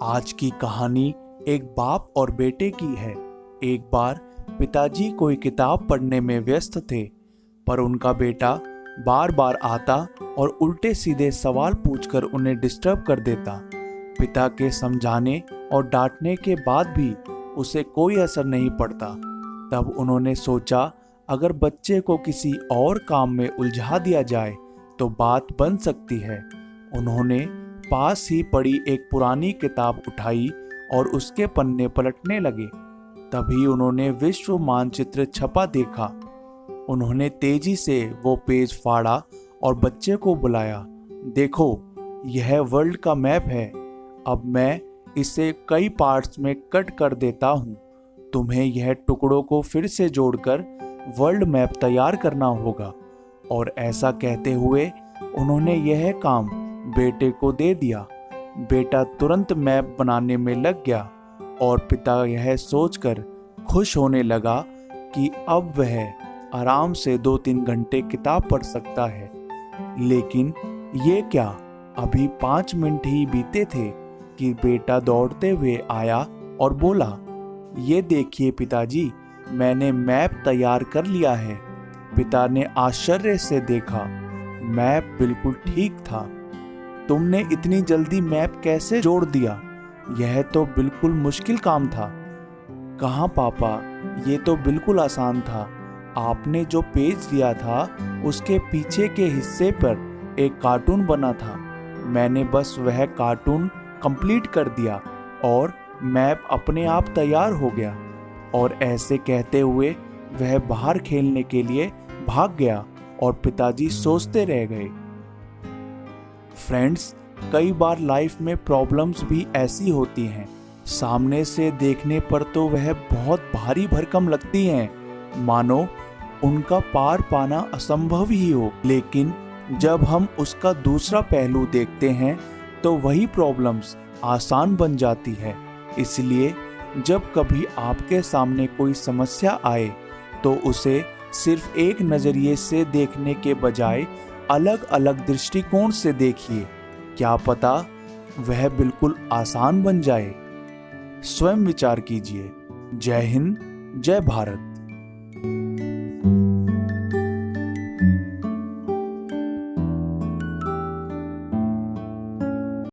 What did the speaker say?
आज की कहानी एक बाप और बेटे की है। एक बार पिताजी कोई किताब पढ़ने में व्यस्त थे, पर उनका बेटा बार बार आता और उल्टे सीधे सवाल पूछकर उन्हें डिस्टर्ब कर देता। पिता के समझाने और डांटने के बाद भी उसे कोई असर नहीं पड़ता। तब उन्होंने सोचा, अगर बच्चे को किसी और काम में उलझा दिया जाए तो बात बन सकती है। उन्होंने पास ही पड़ी एक पुरानी किताब उठाई और उसके पन्ने पलटने लगे। तभी उन्होंने विश्व मानचित्र छपा देखा। उन्होंने तेजी से वो पेज फाड़ा और बच्चे को बुलाया। देखो, यह वर्ल्ड का मैप है। अब मैं इसे कई पार्ट्स में कट कर देता हूँ। तुम्हें यह टुकड़ों को फिर से जोड़कर वर्ल्ड मैप तैयार करना होगा। और ऐसा कहते हुए उन्होंने यह काम बेटे को दे दिया। बेटा तुरंत मैप बनाने में लग गया और पिता यह सोचकर खुश होने लगा कि अब वह आराम से 2-3 घंटे किताब पढ़ सकता है। लेकिन ये क्या, अभी 5 मिनट ही बीते थे कि बेटा दौड़ते हुए आया और बोला, ये देखिए पिताजी, मैंने मैप तैयार कर लिया है। पिता ने आश्चर्य से देखा। मैप बिल्कुल ठीक था। तुमने इतनी जल्दी मैप कैसे जोड़ दिया? यह तो बिल्कुल मुश्किल काम था। कहाँ पापा, ये तो बिल्कुल आसान था। आपने जो पेज दिया था उसके पीछे के हिस्से पर एक कार्टून बना था। मैंने बस वह कार्टून कंप्लीट कर दिया और मैप अपने आप तैयार हो गया। और ऐसे कहते हुए वह बाहर खेलने के लिए भाग गया और पिताजी सोचते रह गए। फ्रेंड्स, कई बार लाइफ में प्रॉब्लम्स भी ऐसी होती हैं। सामने से देखने पर तो वह बहुत भारी भरकम लगती हैं, मानो उनका पार पाना असंभव ही हो। लेकिन जब हम उसका दूसरा पहलू देखते हैं तो वही प्रॉब्लम्स आसान बन जाती है। इसलिए जब कभी आपके सामने कोई समस्या आए तो उसे सिर्फ एक नज़रिए से देखने के बजाय अलग अलग दृष्टिकोण से देखिए। क्या पता वह बिल्कुल आसान बन जाए। स्वयं विचार कीजिए। जय हिंद, जय भारत।